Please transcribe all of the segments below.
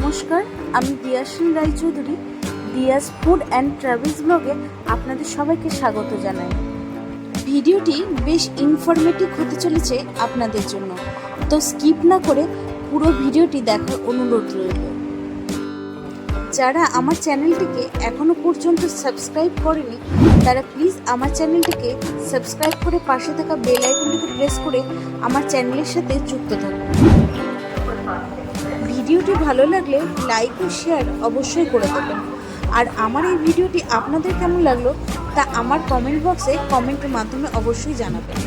নমস্কার, আমি Diyasin Roychowdhury. Diyas food and travels ব্লগে আপনাদের সবাইকে স্বাগত জানাই। ভিডিওটি বেশ ইনফরমেটিভ হতে চলেছে আপনাদের জন্য, তো স্কিপ না করে পুরো ভিডিওটি দেখার অনুরোধ রইল। যারা আমার চ্যানেলটিকে এখনও পর্যন্ত সাবস্ক্রাইব করেনি তারা প্লিজ আমার চ্যানেলটিকে সাবস্ক্রাইব করে পাশে থাকা বেল আইকনটিকে প্রেস করে আমার চ্যানেলের সাথে যুক্ত থাকুন। ভিডিওটি ভালো লাগলে লাইক ও শেয়ার অবশ্যই করে দেবেন। আর আমার এই ভিডিওটি আপনাদের কেমন লাগলো তা আমার কমেন্ট বক্সে কমেন্টের মাধ্যমে অবশ্যই জানাবেন।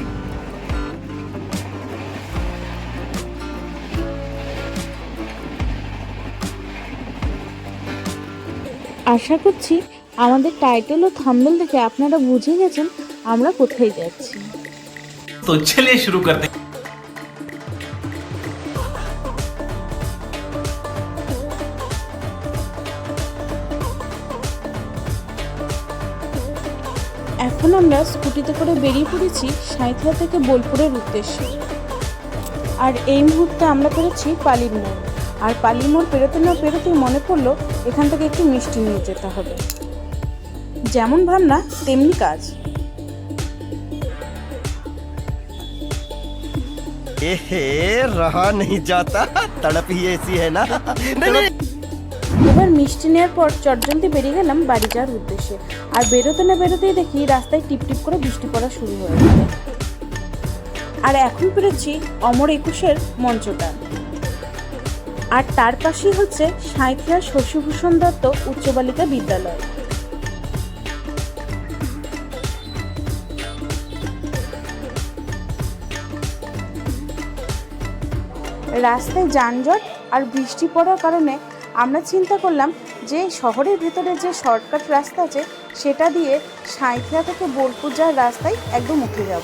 আশা করছি আমাদের টাইটেল ও থাম্বনেল দেখে আপনারা বুঝে গেছেন আমরা কোথায় যাচ্ছি। তো চলিয়ে শুরু করতে এখন আমরা স্কুটিতে করে বেরিয়ে পড়েছি সাঁইথিয়া থেকে বোলপুরের উদ্দেশ্যে। আর এই মুহূর্তে আমরা পেরেছি পালির মোড়। আর পালি মোড় পেরোতে না পেরোতেই মনে পড়লো এখান থেকে একটু মিষ্টি নিয়ে যেতে হবে। যেমন ভাবনা তেমনি কাজ। रहा नहीं जाता तड़प ही ऐसी है ना। এবার মিষ্টি নেওয়ার পর চটজলদি বেরিয়ে গেলাম বাড়ি যাওয়ার উদ্দেশ্যে। আর বেরোতে না বেরোতেই দেখি রাস্তায় টিপটিপ করে বৃষ্টি পড়া শুরু হয়ে গেল। আর এখন পেরেছি অমর ২১-এর মঞ্চটা। আর তার পাশেই হচ্ছে সাঁইথিয়া শশীভূষণ দত্ত উচ্চ বালিকা বিদ্যালয়। রাস্তায় যানজট আর বৃষ্টি পড়ার কারণে আমরা চিন্তা করলাম যে শহরের ভেতরে যে শর্টকাট রাস্তা আছে সেটা দিয়ে সাঁইথিয়া থেকে বোলপুর যাওয়ার রাস্তায় একদম উঠে যাব।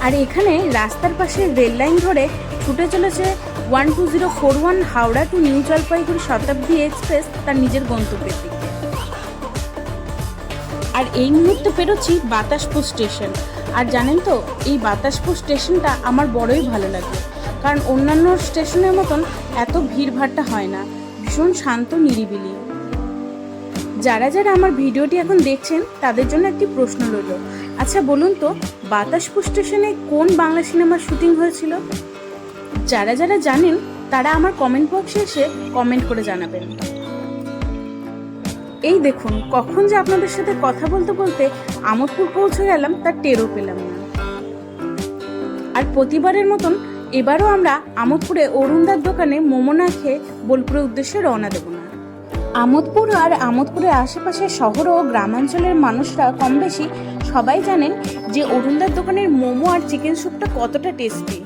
আর এখানে রাস্তার পাশে রেল লাইন ধরে ছুটে চলেছে 12041 হাওড়া টু নিউ জলপাইগুড়ি শতাব্দী এক্সপ্রেস তার নিজের গন্তব্যের দিকে। আর এই মুহূর্তে পেরোচ্ছি বাতাসপুর স্টেশন। আর জানেন তো এই বাতাসপুর স্টেশনটা আমার বড়ই ভালো লাগে, কারণ অন্যান্য স্টেশনের মতন এত ভিড়ভাট্টা হয় না, ভীষণ শান্ত নিরিবিলি। যারা যারা আমার ভিডিওটি এখন দেখছেন তাদের জন্য একটি প্রশ্ন রইল, আচ্ছা বলুন তো বাতাসপুর স্টেশনে কোন বাংলা সিনেমার শুটিং হয়েছিল? যারা যারা জানেন তারা আমার কমেন্ট বক্সে এসে কমেন্ট করে জানাবেন। এই দেখুন কখন যে আপনাদের সাথে কথা বলতে বলতে আমোদপুর পৌঁছে গেলাম তার টেরও পেলাম না। আর প্রতিবারের মতন এবারও আমরা আমোদপুরে অরুণদার দোকানে মোমো না খেয়ে বোলপুরের উদ্দেশ্যে রওনা দেব না। আমোদপুর আর আমোদপুরের আশেপাশের শহর ও গ্রামাঞ্চলের মানুষরা কম বেশি সবাই জানেন যে অরুণদার দোকানের মোমো আর চিকেন স্যুপটা কতটা টেস্টি।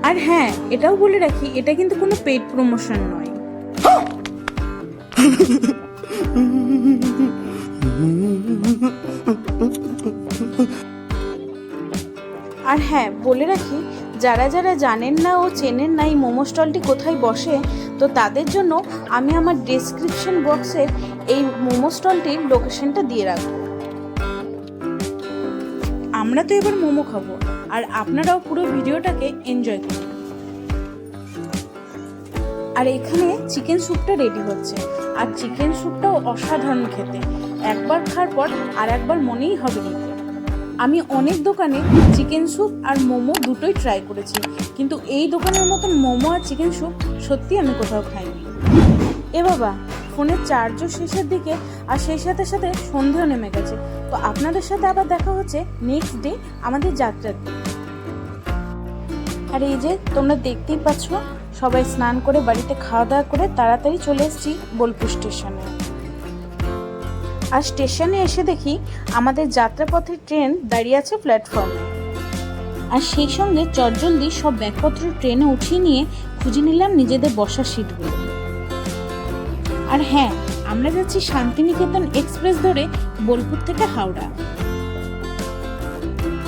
আর হ্যাঁ, এটাও বলে রাখি এটা কিন্তু কোনো পেইড প্রমোশন নয়। আর হ্যাঁ বলে রাখি, যারা যারা জানেন না ও চেনেন না এই মোমো স্টলটি কোথায় বসে, তো তাদের জন্য আমি আমার ডেসক্রিপশন বক্সে এই মোমো স্টলটির লোকেশনটা দিয়ে রাখবো। আমরা তো এবার মোমো খাবো আর আপনারাও পুরো ভিডিওটাকে এনজয় করুন। আর এখানে চিকেন স্যুপটা রেডি হচ্ছে। আর চিকেন স্যুপটাও অসাধারণ খেতে, একবার খাওয়ার পর আর একবার মনেই হবে নিতে। আমি অনেক দোকানে চিকেন স্যুপ আর মোমো দুটোই ট্রাই করেছি, কিন্তু এই দোকানের মতন মোমো আর চিকেন স্যুপ সত্যি আমি কোথাও খাইনি। এ বাবা, ফোনের চার্জও শেষের দিকে, আর সেই সাথে সাথে সন্ধেও নেমে গেছে। তো আপনাদের সাথে আবার দেখা হচ্ছে নেক্সট ডে আমাদের যাত্রার দিন। আর এই যে তোমরা দেখতেই পাচ্ছ সবাই স্নান করে বাড়িতে খাওয়া দাওয়া করে তাড়াতাড়ি চলে এসেছি বোলপুর স্টেশনে। আর স্টেশনে এসে দেখি আমাদের যাত্রাপথের ট্রেন দাঁড়িয়ে আছে প্ল্যাটফর্মে। আর সেই সঙ্গে চটজলদি সব ব্যাগপত্র ট্রেনে উঠিয়ে নিয়ে খুঁজে নিলাম নিজেদের বসার সিটগুলো। আর হ্যাঁ, আমরা যাচ্ছি শান্তিনিকেতন এক্সপ্রেস ধরে বোলপুর থেকে হাওড়া।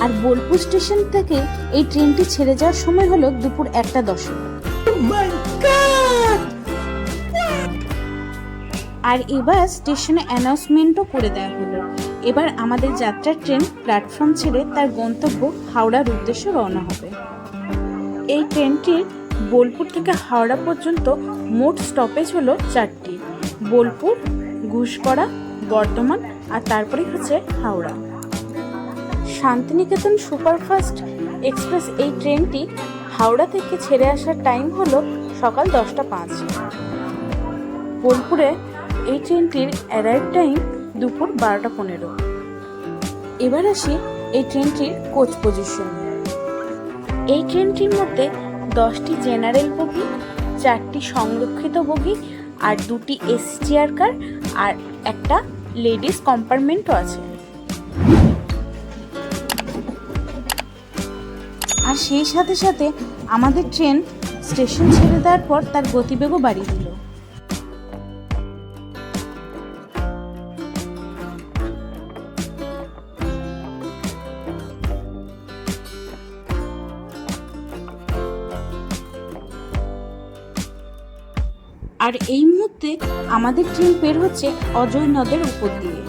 আর বোলপুর স্টেশন থেকে এই ট্রেনটি ছেড়ে যাওয়ার সময় হলো দুপুর 1:10। আর এবার স্টেশনে অ্যানাউন্সমেন্টও করে দেওয়া হলো, এবার আমাদের যাত্রার ট্রেন প্ল্যাটফর্ম ছেড়ে তার গন্তব্য হাওড়ার উদ্দেশ্যে রওনা হবে। এই ট্রেনটির বোলপুর থেকে হাওড়া পর্যন্ত মোট স্টপেজ হলো 4টি: বোলপুর, ঘুষকরা, বর্ধমান আর তারপরেই হচ্ছে হাওড়া। শান্তিনিকেতন সুপারফাস্ট এক্সপ্রেস এই ট্রেনটি হাওড়া থেকে ছেড়ে আসার টাইম হলো সকাল 10টা 5। বোলপুরে এই ট্রেনটির অ্যারাইভ টাইম দুপুর 12টা 15। এবার আসি এই ট্রেনটির কোচ পজিশন। এই ট্রেনটির মধ্যে 10টি জেনারেল বগি, 4টি সংরক্ষিত বগি আর 2টি এসি চেয়ার কার আর একটা লেডিস কম্পার্টমেন্টও আছে। আর সেই সাথে সাথে আমাদের ট্রেন স্টেশন ছেড়ে দেওয়ার পর তার গতিবেগও বাড়িয়ে দিল। আর এই মুহূর্তে আমাদের ট্রেন বের হচ্ছে অজয় নদের উপর দিয়ে।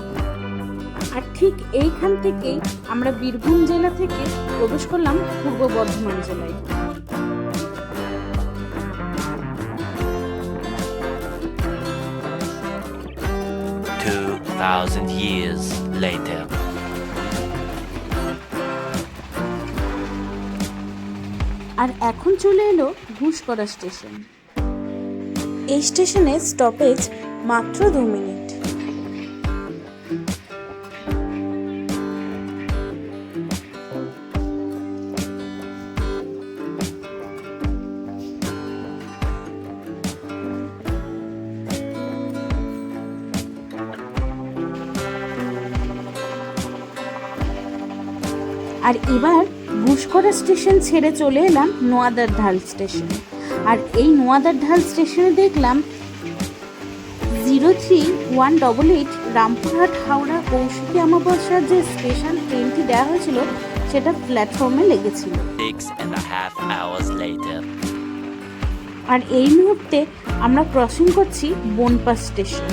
আর ঠিক এইখান থেকেই আমরা বীরভূম জেলা থেকে প্রবেশ করলাম পূর্ব বর্ধমান জেলায়। 2,000 years later. আর এখন চলে এলো ঘুষকরা স্টেশন। এই স্টেশনে স্টপেজ মাত্র 2 মিনিট। আর এবার ঘুষকরা স্টেশন ছেড়ে চলে এলাম নোয়াদার ঢাল স্টেশন। আর এই নোয়াদার ঢাল স্টেশনে দেখলাম 03188 রামপুরহাট হাওড়া কৌশিকী অমাবস্যার যে স্পেশাল ট্রেনটি দেওয়া হয়েছিল সেটা প্ল্যাটফর্মে লেগেছিল। 6.5 hours later. আর এই মুহূর্তে আমরা ক্রসিং করছি বনপাস স্টেশন।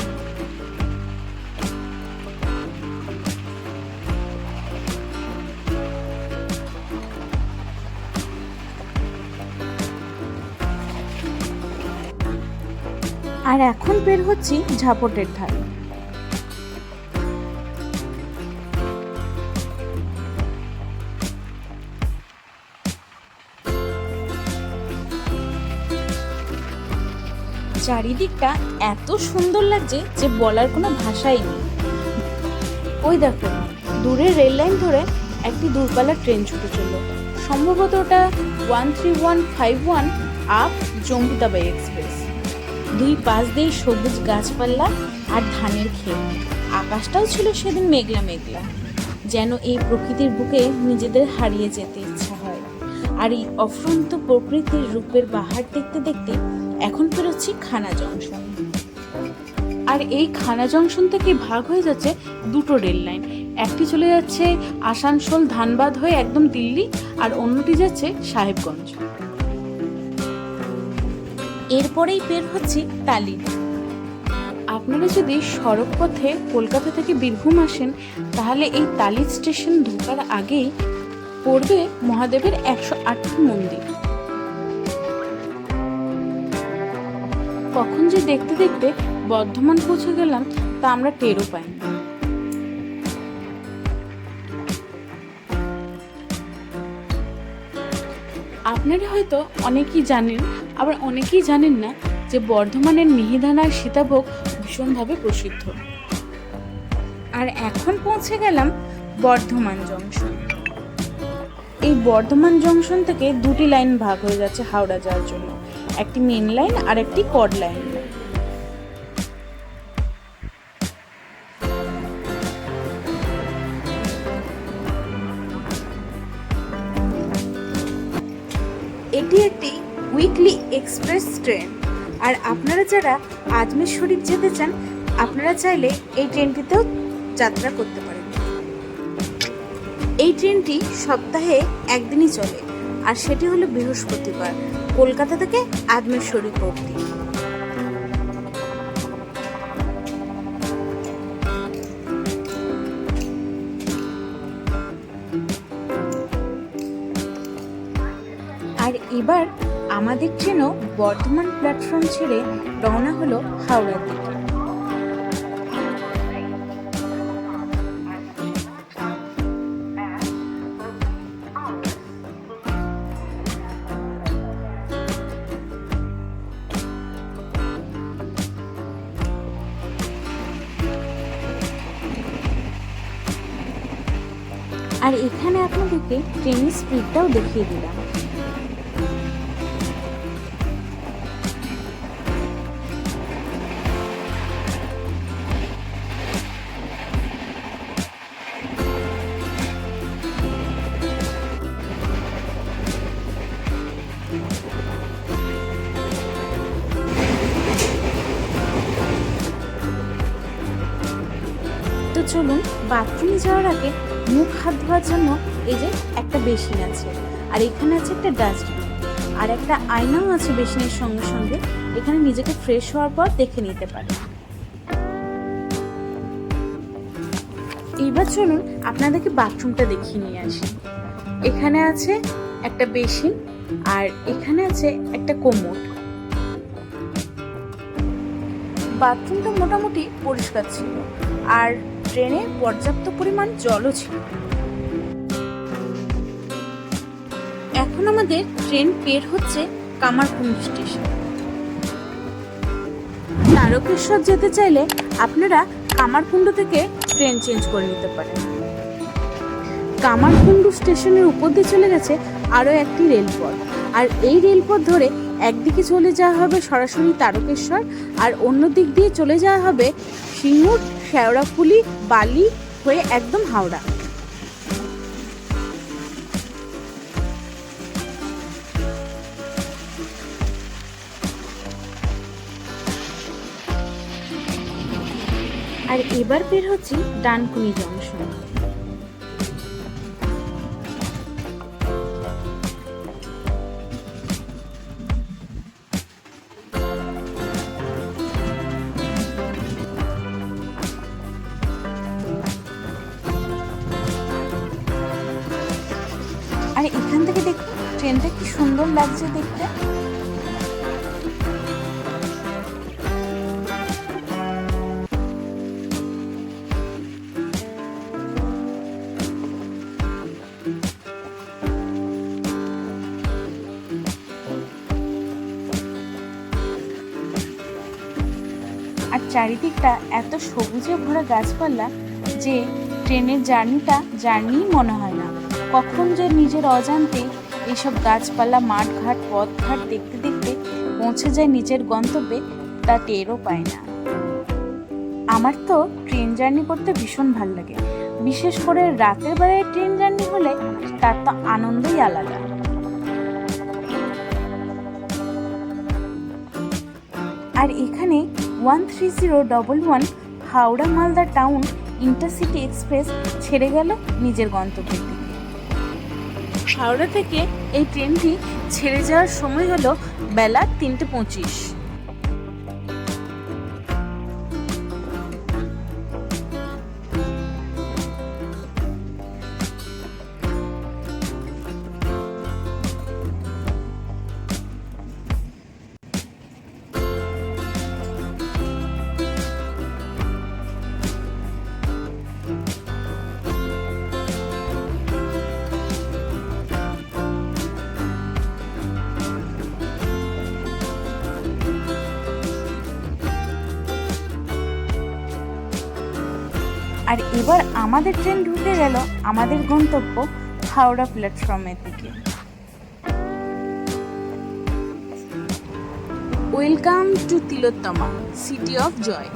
আর এখন বের হচ্ছি ঝাপটের ধারে। চারিদিকটা এত সুন্দর লাগছে যে বলার কোনো ভাষাই নেই। ওই দেখো দূরে রেল লাইন ধরে একটি দূরপাল্লার ট্রেন ছুটে চলল। সম্ভবত ওটা 13151 আপ জম্বিতাবাই এক্সপ্রেস। দুই পাশ দিয়ে সবুজ গাছপালা আর ধানের ক্ষেত। আকাশটাও ছিল সেদিন মেঘলা মেঘলা, যেন এই প্রকৃতির বুকে নিজেদের হারিয়ে যেতে ইচ্ছা হয়। আর এই অফুরন্ত প্রকৃতির রূপের বাহার দেখতে দেখতে এখন পেরোচ্ছি খানা জংশন। আর এই খানা জংশন থেকে ভাগ হয়ে যাচ্ছে দুটো রেল লাইন। একটি চলে যাচ্ছে আসানসোল ধানবাদ হয়ে একদম দিল্লি, আর অন্যটি যাচ্ছে সাহেবগঞ্জ। এরপরেই বের হচ্ছি তালি। আপনারা যদি সড়ক পথে কলকাতা থেকে বীরভূম আসেন তাহলে এই তালি স্টেশন ঢোকার আগেই পড়বে মহাদেবের 108টি মন্দির। কখন যে দেখতে দেখতে বর্ধমান পৌঁছে গেলাম তা আমরা টেরও পাইনি। আপনারা হয়তো অনেকেই জানেন, আবার অনেকেই জানেন না যে বর্ধমানের মিহিদানার সীতাভোগ ভীষণভাবে প্রসিদ্ধ। আর এখন পৌঁছে গেলাম বর্ধমান জংশন। এই বর্ধমান জংশন থেকে দুটি লাইন ভাগ হয়ে যাচ্ছে হাওড়া যাওয়ার জন্য, একটি মেন লাইন আর একটি কড লাইন। এটি একটি উইকলি এক্সপ্রেস ট্রেন। আর আপনারা যারা আজমের শরীফ যেতে চান আপনারা চাইলে এই ট্রেনটিতেও যাত্রা করতে পারেন। এই ট্রেনটি সপ্তাহে একদিনই চলে, আর সেটি হলো বৃহস্পতিবার, কলকাতা থেকে আজমের শরীফ অবধি। আর এবার আমাদের ট্রেনও বর্ধমান প্ল্যাটফর্ম ছেড়ে রওনা হলো হাওড়ার দিকে। আর এখানে আপনাদেরকে ট্রেনের স্পিডটাও দেখিয়ে দিলাম। তো চলুন, বাথরুমে যাওয়ার আগে মুখ হাত ধোয়ার জন্য এই যে একটা বেসিন আছে, আর এখানে আছে একটা ডাস্টবিন, আর একটা আয়নাও আছে বেসিনের সঙ্গে সঙ্গে। এখানে নিজেকে ফ্রেশ হওয়ার পর দেখে নিতে পারেন। এইবার চলুন আপনাদেরকে বাথরুমটা দেখিয়ে নিয়ে আসি। এখানে আছে একটা বেসিন, আর এখানে আছে একটা কোমোড। বাথরুমটা মোটামুটি পরিষ্কার ছিল, আর ট্রেনে পর্যাপ্ত পরিমাণ জলও ছিল। এখন আমাদের ট্রেন বের হচ্ছে কামারকুন্ডু স্টেশন। তারকেশ্বর যেতে চাইলে আপনারা কামারকুন্ডু থেকে ট্রেন চেঞ্জ করে নিতে পারেন। কামারকুন্ডু স্টেশনের উপর দিয়ে চলে গেছে আরও একটি রেলপথ, আর এই রেলপথ ধরে একদিকে চলে যাওয়া হবে সরাসরি তারকেশ্বর, আর অন্য দিক দিয়ে চলে যাওয়া হবে সিঙ্গুর, শেওড়াফুলি, বালি হয়ে একদম হাওড়া। আর এবার বের হচ্ছে ডানকুনি জংশন। আর এখান থেকে দেখুন ট্রেনটা কি সুন্দর লাগছে দেখতে। আর চারিদিকটা এত সবুজে ভরা গাছপালা যে ট্রেনের জার্নিই মনে হয় না। কখন যে নিজের অজান্তে এইসব গাছপালা, মাঠঘাট, পথঘাট দেখতে দেখতে পৌঁছে যায় নিজের গন্তব্যে, তা টেরও পায় না। আমার তো ট্রেন জার্নি করতে ভীষণ ভাল লাগে, বিশেষ করে রাতের বেলায় ট্রেন জার্নি হলে তার তো আনন্দই আলাদা। আর এখানে 13011 Howrah Malda town intercity express ছেড়ে গেল নিজের গন্তব্যের দিকে। হাওড়া থেকে এই ট্রেনটি ছেড়ে যাওয়ার সময় হলো বেলা 3:25। আর এবার আমাদের ট্রেন ঢুকে গেল আমাদের গন্তব্য হাওড়া প্ল্যাটফর্মের দিকে। Welcome to Tilottama, city of joy.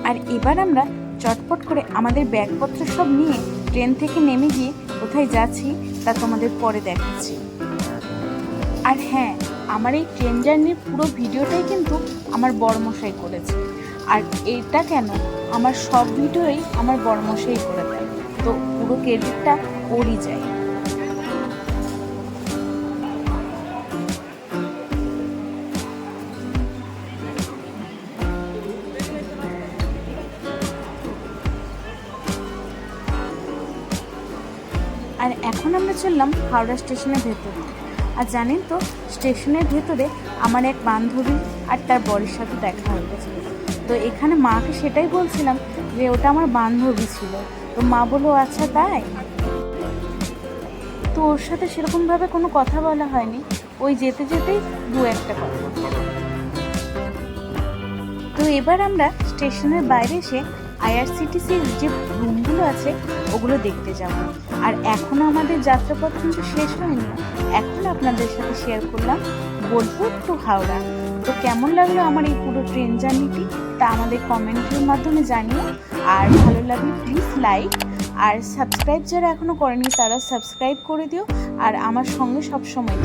আর এবার আমরা চটপট করে আমাদের ব্যাগপত্র সব নিয়ে ট্রেন থেকে নেমে গিয়ে কোথায় যাচ্ছি তা তোমাদের পরে দেখাচ্ছি। আর হ্যাঁ, আমার এই ট্রেন জার্নির পুরো ভিডিওটাই কিন্তু আমার বড়মশাই করেছে। আর এইটা কেন, আমার সব ভিডিওই আমার বড়মশাই করে দেয়, তো পুরো ক্রেডিটটা ওরই যায়। এখন আমরা চললাম হাওড়া স্টেশনের ভেতরে। আর জানেন তো, স্টেশনের ভেতরে আমার এক বান্ধবী আর তার বরের সাথে দেখা হয়ে গেছিলো। তো এখানে মাকে সেটাই বলছিলাম যে ওটা আমার বান্ধবী ছিল। তো মা বললো আচ্ছা তাই। তো ওর সাথে সেরকমভাবে কোনো কথা বলা হয়নি, ওই যেতে যেতেই দু একটা কথা। তো এবার আমরা স্টেশনের বাইরে এসে আইআরসিটিসির যে রুমগুলো আছে ওগুলো দেখতে যাব। আর এখনও আমাদের যাত্রাপথ কিন্তু শেষ হয়নি। এখন আপনাদের সাথে শেয়ার করলাম বোলপুর টু হাওড়া। তো কেমন লাগলো আমার এই পুরো ট্রেন জার্নিটি তা আমাদের কমেন্টের মাধ্যমে জানিও। আর ভালো লাগলে প্লিজ লাইক আর সাবস্ক্রাইব যারা এখনও করেনি তারা সাবস্ক্রাইব করে দিও। আর আমার সঙ্গে সবসময়